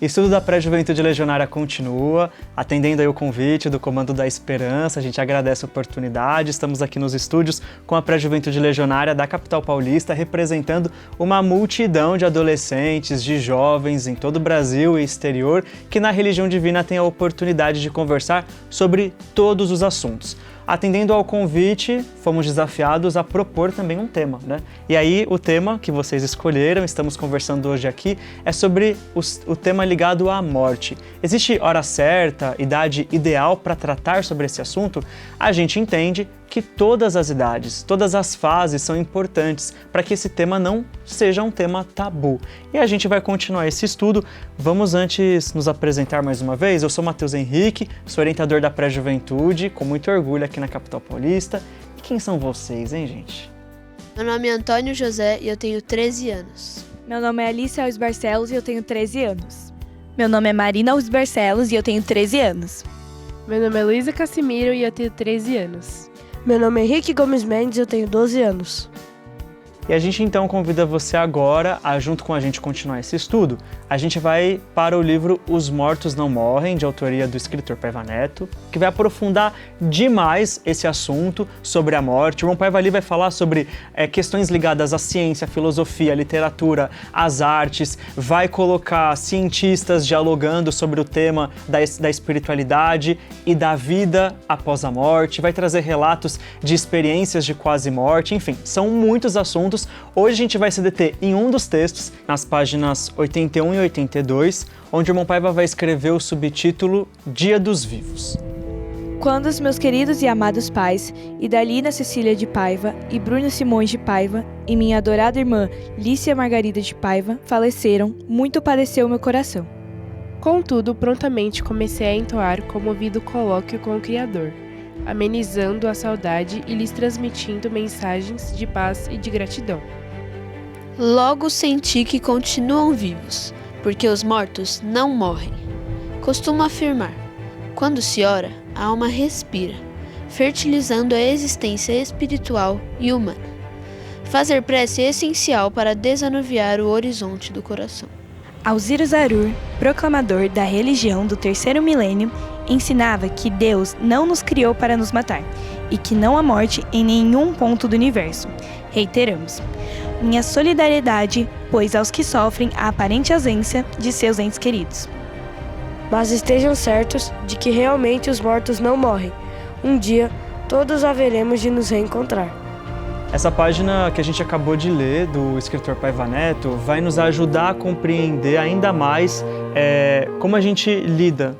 Estudo da Pré-Juventude Legionária continua, atendendo aí o convite do Comando da Esperança. A gente agradece a oportunidade. Estamos aqui nos estúdios com a Pré-Juventude Legionária da capital paulista, representando uma multidão de adolescentes, de jovens em todo o Brasil e exterior, que na Religião Divina tem a oportunidade de conversar sobre todos os assuntos. Atendendo ao convite, fomos desafiados a propor também um tema, né? E aí, o tema que vocês escolheram, estamos conversando hoje aqui, é sobre o tema ligado à morte. Existe hora certa, idade ideal para tratar sobre esse assunto? A gente entende que todas as idades, todas as fases são importantes para que esse tema não seja um tema tabu. E a gente vai continuar esse estudo. Vamos antes nos apresentar mais uma vez. Eu sou Matheus Henrique, sou orientador da Pré-Juventude, com muito orgulho aqui na capital paulista. E quem são vocês, hein, gente? Meu nome é Antônio José e eu tenho 13 anos. Meu nome é Alice Alves Barcelos e eu tenho 13 anos. Meu nome é Marina Alves Barcelos e eu tenho 13 anos. Meu nome é Luísa Cassimiro e eu tenho 13 anos. Meu nome é Henrique Gomes Mendes e eu tenho 12 anos. E a gente então convida você agora a, junto com a gente, continuar esse estudo. A gente vai para o livro Os Mortos Não Morrem, de autoria do escritor Paiva Neto, que vai aprofundar demais esse assunto sobre a morte. O irmão Paiva ali vai falar sobre questões ligadas à ciência, à filosofia, à literatura, às artes, vai colocar cientistas dialogando sobre o tema da espiritualidade e da vida após a morte, vai trazer relatos de experiências de quase morte, enfim, são muitos assuntos. Hoje a gente vai se deter em um dos textos, nas páginas 81 e 82, onde o irmão Paiva vai escrever o subtítulo Dia dos Vivos. Quando os meus queridos e amados pais, Idalina Cecília de Paiva e Bruno Simões de Paiva, e minha adorada irmã Lícia Margarida de Paiva, faleceram, muito padeceu meu coração. Contudo, prontamente comecei a entoar comovido colóquio com o Criador, amenizando a saudade e lhes transmitindo mensagens de paz e de gratidão. Logo senti que continuam vivos, porque os mortos não morrem. Costumo afirmar, quando se ora, a alma respira, fertilizando a existência espiritual e humana. Fazer prece é essencial para desanuviar o horizonte do coração. Alzira Zarur, proclamador da religião do terceiro milênio, ensinava que Deus não nos criou para nos matar e que não há morte em nenhum ponto do universo. Reiteramos. Minha solidariedade, pois aos que sofrem a aparente ausência de seus entes queridos. Mas estejam certos de que realmente os mortos não morrem. Um dia, todos haveremos de nos reencontrar. Essa página que a gente acabou de ler, do escritor Paiva Neto, vai nos ajudar a compreender ainda mais como a gente lida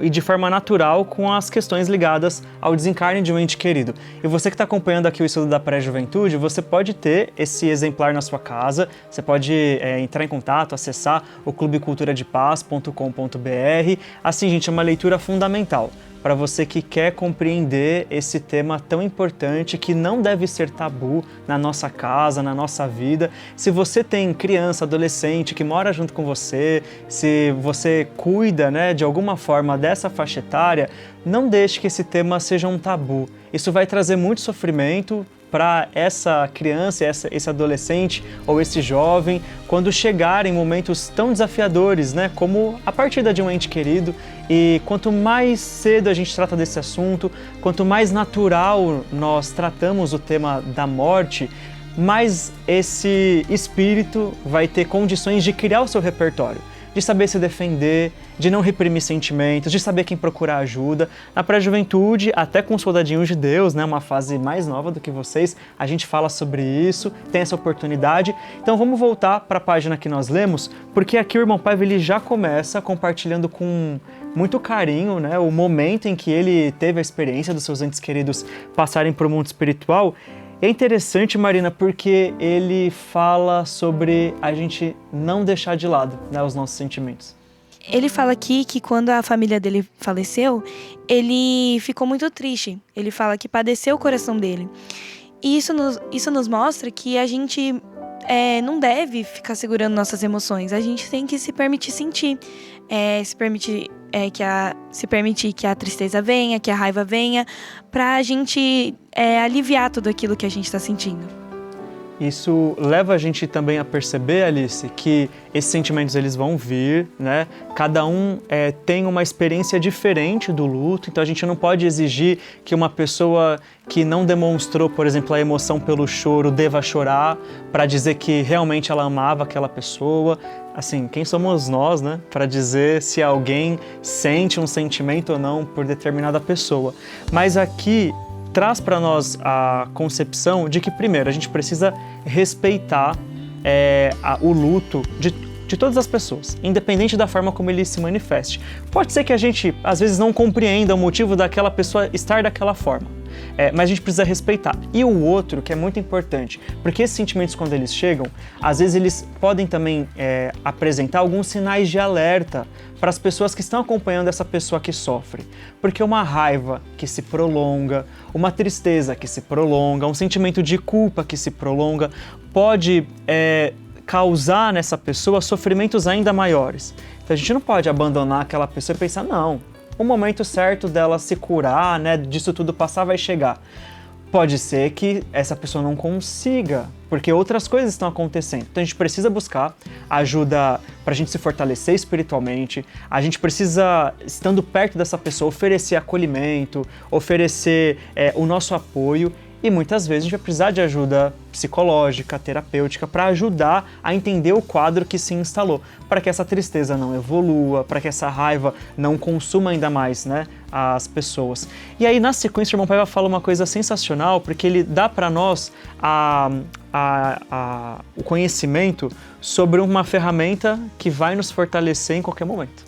e de forma natural com as questões ligadas ao desencarne de um ente querido. E você que está acompanhando aqui o estudo da Pré-Juventude, você pode ter esse exemplar na sua casa, você pode entrar em contato, acessar o clubeculturadepaz.com.br. Assim, gente, é uma leitura fundamental para você que quer compreender esse tema tão importante que não deve ser tabu na nossa casa, na nossa vida. Se você tem criança, adolescente que mora junto com você, se você cuida, de alguma forma dessa faixa etária, não deixe que esse tema seja um tabu. Isso vai trazer muito sofrimento para essa criança, esse adolescente ou esse jovem, quando chegarem momentos tão desafiadores, como a partida de um ente querido. E quanto mais cedo a gente trata desse assunto, quanto mais natural nós tratamos o tema da morte, mais esse espírito vai ter condições de criar o seu repertório, de saber se defender, de não reprimir sentimentos, de saber quem procurar ajuda. Na Pré-Juventude, até com os soldadinhos de Deus, uma fase mais nova do que vocês, a gente fala sobre isso, tem essa oportunidade. Então vamos voltar para a página que nós lemos, porque aqui o irmão Paiva ele já começa compartilhando com muito carinho, o momento em que ele teve a experiência dos seus entes queridos passarem para o mundo espiritual. É interessante, Marina, porque ele fala sobre a gente não deixar de lado, os nossos sentimentos. Ele fala aqui que quando a família dele faleceu, ele ficou muito triste. Ele fala que padeceu o coração dele. E isso nos mostra que a gente não deve ficar segurando nossas emoções. A gente tem que se permitir sentir, se permitir que a tristeza venha, que a raiva venha, pra gente aliviar tudo aquilo que a gente está sentindo. Isso leva a gente também a perceber, Alice, que esses sentimentos eles vão vir, né? Cada um tem uma experiência diferente do luto, então a gente não pode exigir que uma pessoa que não demonstrou, por exemplo, a emoção pelo choro deva chorar para dizer que realmente ela amava aquela pessoa. Assim, quem somos nós, né, para dizer se alguém sente um sentimento ou não por determinada pessoa? Mas aqui traz para nós a concepção de que, primeiro, a gente precisa respeitar o luto de todas as pessoas, independente da forma como ele se manifeste. Pode ser que a gente, às vezes, não compreenda o motivo daquela pessoa estar daquela forma, mas a gente precisa respeitar. E o outro, que é muito importante, porque esses sentimentos, quando eles chegam, às vezes eles podem também apresentar alguns sinais de alerta para as pessoas que estão acompanhando essa pessoa que sofre. Porque uma raiva que se prolonga, uma tristeza que se prolonga, um sentimento de culpa que se prolonga, pode causar nessa pessoa sofrimentos ainda maiores. Então a gente não pode abandonar aquela pessoa e pensar, não, o momento certo dela se curar, né, disso tudo passar vai chegar. Pode ser que essa pessoa não consiga, porque outras coisas estão acontecendo. Então a gente precisa buscar ajuda para a gente se fortalecer espiritualmente, a gente precisa, estando perto dessa pessoa, oferecer acolhimento, oferecer o nosso apoio. E muitas vezes a gente vai precisar de ajuda psicológica, terapêutica, para ajudar a entender o quadro que se instalou, para que essa tristeza não evolua, para que essa raiva não consuma ainda mais, né, as pessoas. E aí, na sequência, o irmão Paiva fala uma coisa sensacional, porque ele dá para nós o conhecimento sobre uma ferramenta que vai nos fortalecer em qualquer momento.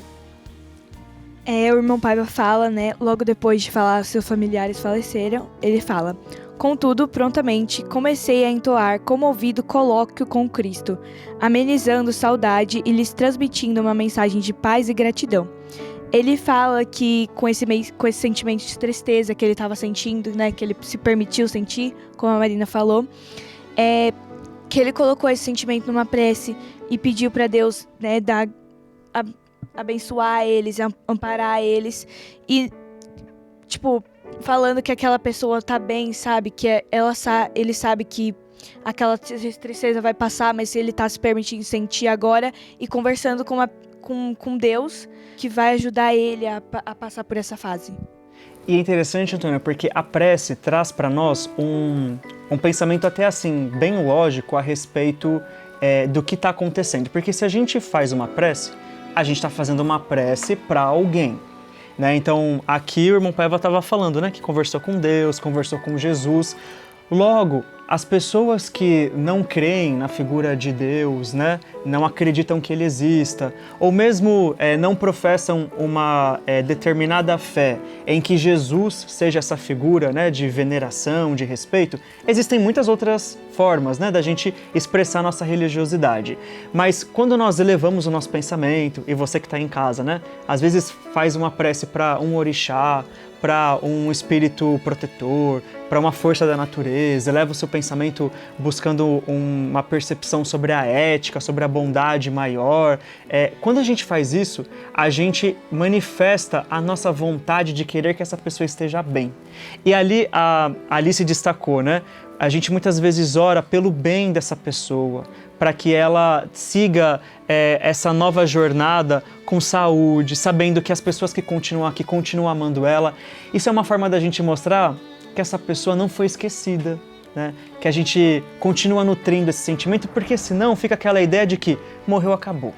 O irmão Paiva fala, né, logo depois de falar seus familiares faleceram, ele fala: contudo, prontamente, comecei a entoar comovido colóquio com Cristo, amenizando saudade e lhes transmitindo uma mensagem de paz e gratidão. Ele fala que com esse sentimento de tristeza que ele estava sentindo, né, que ele se permitiu sentir, como a Marina falou, que ele colocou esse sentimento numa prece e pediu para Deus, né, abençoar eles, amparar eles e, tipo, falando que aquela pessoa tá bem, sabe? Que ele sabe que aquela tristeza vai passar, mas ele tá se permitindo sentir agora e conversando com Deus, que vai ajudar ele a passar por essa fase. E é interessante, Antônio, porque a prece traz para nós um pensamento até assim, bem lógico a respeito do que está acontecendo. Porque se a gente faz uma prece, a gente está fazendo uma prece para alguém, né? Então, aqui o irmão Paiva estava falando, né, que conversou com Deus, conversou com Jesus. Logo, as pessoas que não creem na figura de Deus, né, não acreditam que Ele exista, ou mesmo não professam uma determinada fé em que Jesus seja essa figura, né, de veneração, de respeito, existem muitas outras formas, né, da gente expressar nossa religiosidade. Mas quando nós elevamos o nosso pensamento, e você que está em casa, né, às vezes faz uma prece para um orixá, para um espírito protetor, para uma força da natureza, eleva o seu pensamento buscando uma percepção sobre a ética, sobre a bondade maior. Quando a gente faz isso, a gente manifesta a nossa vontade de querer que essa pessoa esteja bem. E ali a Alice destacou, né? A gente muitas vezes ora pelo bem dessa pessoa, para que ela siga essa nova jornada com saúde, sabendo que as pessoas que continuam aqui continuam amando ela. Isso é uma forma da gente mostrar que essa pessoa não foi esquecida, né? Que a gente continua nutrindo esse sentimento, porque senão fica aquela ideia de que morreu, acabou,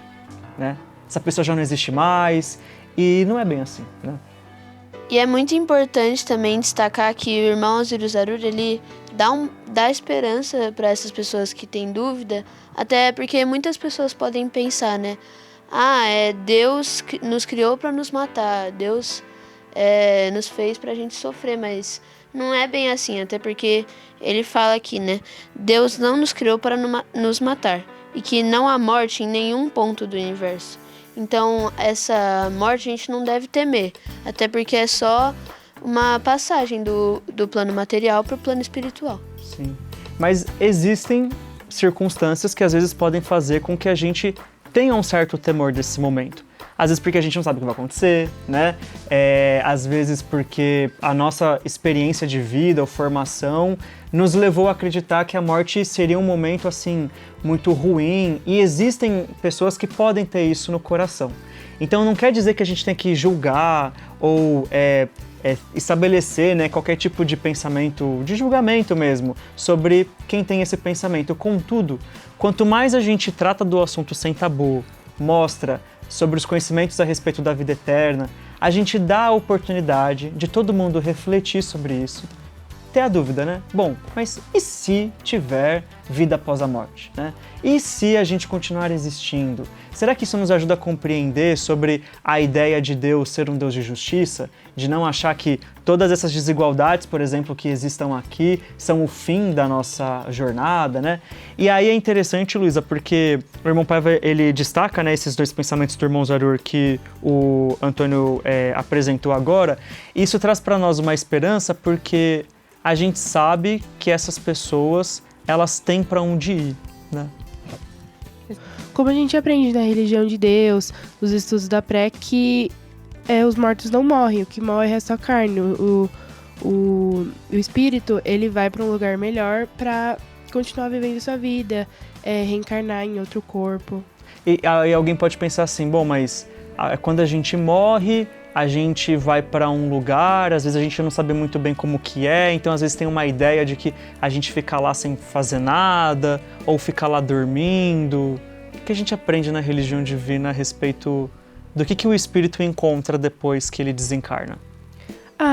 né? Essa pessoa já não existe mais, e não é bem assim, né? E é muito importante também destacar que o irmão Osiris Arur, ele dá esperança para essas pessoas que têm dúvida, até porque muitas pessoas podem pensar, né? Deus nos criou para nos matar, Deus nos fez para a gente sofrer, mas não é bem assim, até porque ele fala aqui, né? Deus não nos criou para nos matar, e que não há morte em nenhum ponto do universo. Então, essa morte a gente não deve temer, até porque é só uma passagem do plano material para o plano espiritual. Sim, mas existem circunstâncias que às vezes podem fazer com que a gente tenha um certo temor desse momento. Às vezes porque a gente não sabe o que vai acontecer, né? Às vezes porque a nossa experiência de vida ou formação nos levou a acreditar que a morte seria um momento, assim, muito ruim. E existem pessoas que podem ter isso no coração. Então não quer dizer que a gente tem que julgar ou estabelecer, né, qualquer tipo de pensamento, de julgamento mesmo, sobre quem tem esse pensamento. Contudo, quanto mais a gente trata do assunto sem tabu, mostra sobre os conhecimentos a respeito da vida eterna, a gente dá a oportunidade de todo mundo refletir sobre isso. Ter a dúvida, né? Bom, mas e se tiver vida após a morte, né? E se a gente continuar existindo? Será que isso nos ajuda a compreender sobre a ideia de Deus ser um Deus de justiça? De não achar que todas essas desigualdades, por exemplo, que existam aqui, são o fim da nossa jornada, né? E aí é interessante, Luísa, porque o irmão Paiva, ele destaca, né, esses dois pensamentos do irmão Zarur que o Antônio apresentou agora. E isso traz para nós uma esperança, porque a gente sabe que essas pessoas, elas têm para onde ir, né? Como a gente aprende na religião de Deus, nos estudos da pré, que os mortos não morrem, o que morre é só carne. O espírito, ele vai para um lugar melhor para continuar vivendo sua vida, reencarnar em outro corpo. E aí alguém pode pensar assim, bom, mas quando a gente morre, a gente vai para um lugar, às vezes a gente não sabe muito bem como que é, então às vezes tem uma ideia de que a gente fica lá sem fazer nada, ou fica lá dormindo. O que a gente aprende na religião divina a respeito do que o espírito encontra depois que ele desencarna?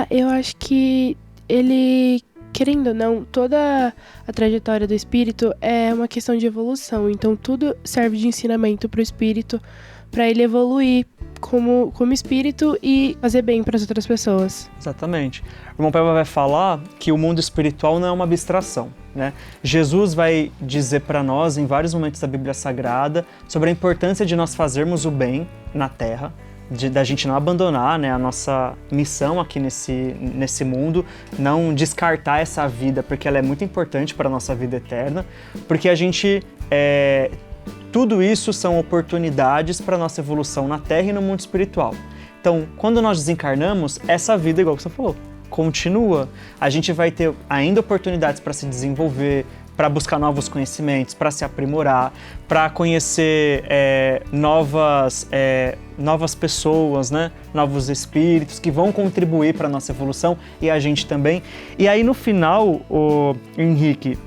Eu acho que ele, querendo ou não, toda a trajetória do espírito é uma questão de evolução, então tudo serve de ensinamento para o espírito, para ele evoluir como espírito e fazer bem para as outras pessoas. Exatamente. O irmão Paiva vai falar que o mundo espiritual não é uma abstração, né? Jesus vai dizer para nós, em vários momentos da Bíblia Sagrada, sobre a importância de nós fazermos o bem na Terra, da gente não abandonar, né, a nossa missão aqui nesse mundo, não descartar essa vida, porque ela é muito importante para a nossa vida eterna, porque a gente... Tudo isso são oportunidades para a nossa evolução na Terra e no mundo espiritual. Então, quando nós desencarnamos, essa vida, igual que você falou, continua. A gente vai ter ainda oportunidades para se desenvolver, para buscar novos conhecimentos, para se aprimorar, para conhecer novas pessoas, né? Novos espíritos que vão contribuir para a nossa evolução e a gente também. E aí, no final, o Henrique,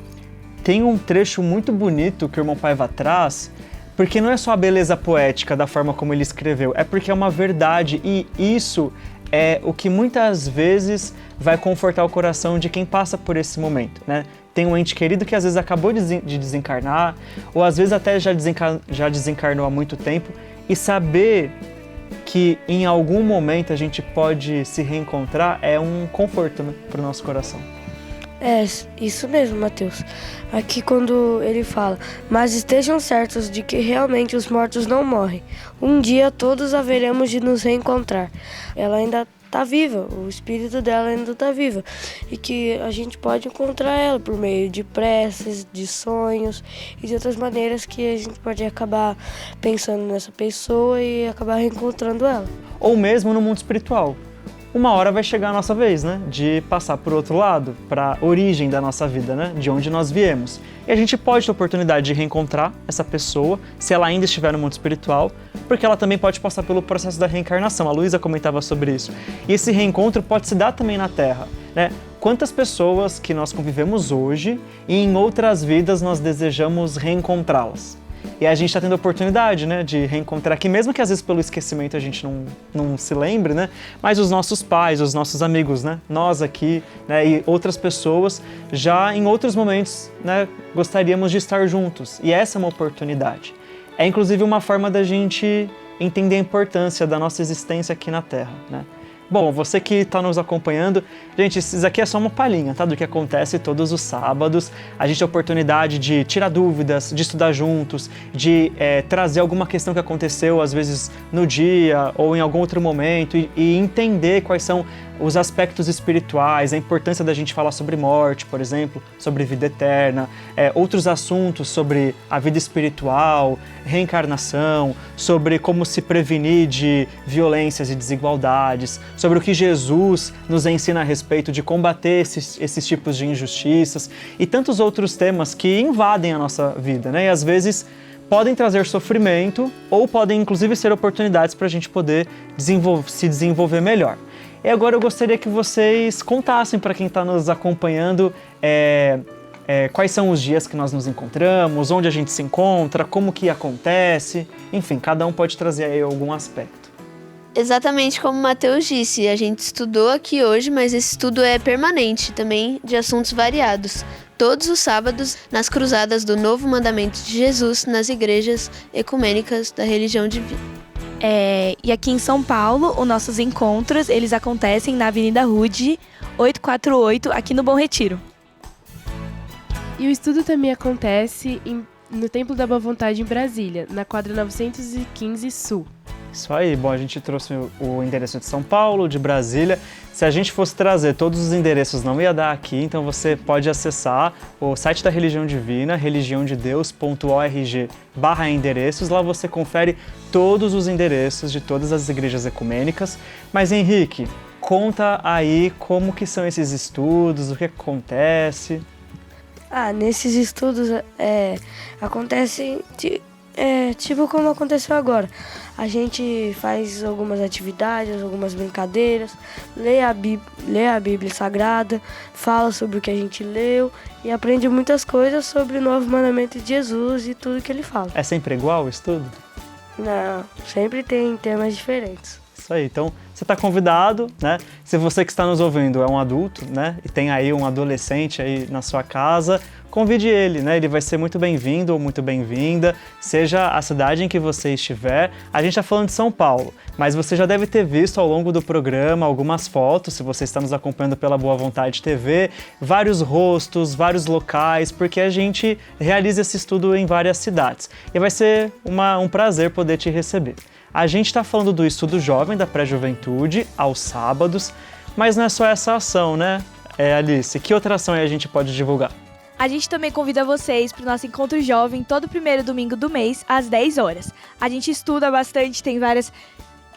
tem um trecho muito bonito que o irmão Paiva traz, porque não é só a beleza poética da forma como ele escreveu, é porque é uma verdade, e isso é o que muitas vezes vai confortar o coração de quem passa por esse momento, né? Tem um ente querido que às vezes acabou de desencarnar, ou às vezes até já desencarnou há muito tempo, e saber que em algum momento a gente pode se reencontrar é um conforto, né, para o nosso coração. É, isso mesmo, Mateus. Aqui quando ele fala, mas estejam certos de que realmente os mortos não morrem. Um dia todos haveremos de nos reencontrar. Ela ainda está viva, o espírito dela ainda está viva. E que a gente pode encontrar ela por meio de preces, de sonhos e de outras maneiras que a gente pode acabar pensando nessa pessoa e acabar reencontrando ela. Ou mesmo no mundo espiritual. Uma hora vai chegar a nossa vez, né, de passar por outro lado, para a origem da nossa vida, né, de onde nós viemos. E a gente pode ter a oportunidade de reencontrar essa pessoa, se ela ainda estiver no mundo espiritual, porque ela também pode passar pelo processo da reencarnação. A Luísa comentava sobre isso. E esse reencontro pode se dar também na Terra, né? Quantas pessoas que nós convivemos hoje e em outras vidas nós desejamos reencontrá-las? E a gente está tendo a oportunidade, né, de reencontrar aqui, mesmo que às vezes pelo esquecimento a gente não se lembre, né, mas os nossos pais, os nossos amigos, né, nós aqui, né, e outras pessoas já em outros momentos, né, gostaríamos de estar juntos. E essa é uma oportunidade. É inclusive uma forma da gente entender a importância da nossa existência aqui na Terra, né. Bom, você que está nos acompanhando, gente, isso aqui é só uma palhinha, tá? Do que acontece todos os sábados. A gente tem a oportunidade de tirar dúvidas, de estudar juntos, de trazer alguma questão que aconteceu, às vezes, no dia ou em algum outro momento e entender quais são os aspectos espirituais, a importância da gente falar sobre morte, por exemplo, sobre vida eterna, outros assuntos sobre a vida espiritual, reencarnação, sobre como se prevenir de violências e desigualdades, sobre o que Jesus nos ensina a respeito de combater esses tipos de injustiças e tantos outros temas que invadem a nossa vida, né? E às vezes podem trazer sofrimento ou podem inclusive ser oportunidades para a gente poder se desenvolver melhor. E agora eu gostaria que vocês contassem para quem está nos acompanhando quais são os dias que nós nos encontramos, onde a gente se encontra, como que acontece, enfim, cada um pode trazer aí algum aspecto. Exatamente como o Matheus disse, a gente estudou aqui hoje, mas esse estudo é permanente também, de assuntos variados. Todos os sábados, nas cruzadas do Novo Mandamento de Jesus, nas igrejas ecumênicas da religião divina. E aqui em São Paulo, os nossos encontros, eles acontecem na Avenida Rude, 848, aqui no Bom Retiro. E o estudo também acontece no Templo da Boa Vontade em Brasília, na quadra 915 Sul. Isso aí, bom, a gente trouxe o endereço de São Paulo, de Brasília. Se a gente fosse trazer todos os endereços, não ia dar aqui, então você pode acessar o site da Religião Divina, religiãodedeus.org/endereços. Lá você confere todos os endereços de todas as igrejas ecumênicas. Mas Henrique, conta aí como que são esses estudos, o que acontece. Nesses estudos acontece tipo como aconteceu agora. A gente faz algumas atividades, algumas brincadeiras, lê a Bíblia Sagrada, fala sobre o que a gente leu e aprende muitas coisas sobre o novo mandamento de Jesus e tudo que ele fala. É sempre igual o estudo? Não, sempre tem temas diferentes. Isso aí, então você está convidado, né? Se você que está nos ouvindo é um adulto, né? E tem aí um adolescente aí na sua casa, convide ele, né? Ele vai ser muito bem-vindo ou muito bem-vinda, seja a cidade em que você estiver. A gente está falando de São Paulo, mas você já deve ter visto ao longo do programa algumas fotos, se você está nos acompanhando pela Boa Vontade TV, vários rostos, vários locais, porque a gente realiza esse estudo em várias cidades. E vai ser um prazer poder te receber. A gente está falando do estudo jovem da pré-juventude aos sábados, mas não é só essa ação, né, Alice? Que outra ação aí a gente pode divulgar? A gente também convida vocês para o nosso encontro jovem todo primeiro domingo do mês, às 10 horas. A gente estuda bastante, tem várias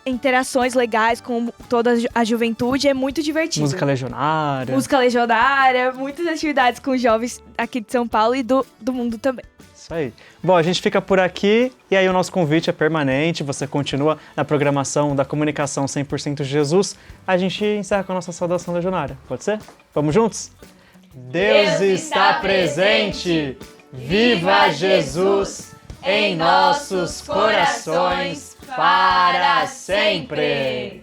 interações legais com toda a juventude, é muito divertido. Música legionária. Música legionária, muitas atividades com jovens aqui de São Paulo e do mundo também. Isso aí. Bom, a gente fica por aqui e aí o nosso convite é permanente, você continua na programação da Comunicação 100% Jesus. A gente encerra com a nossa saudação legionária, pode ser? Vamos juntos? Deus está presente! Viva Jesus em nossos corações para sempre!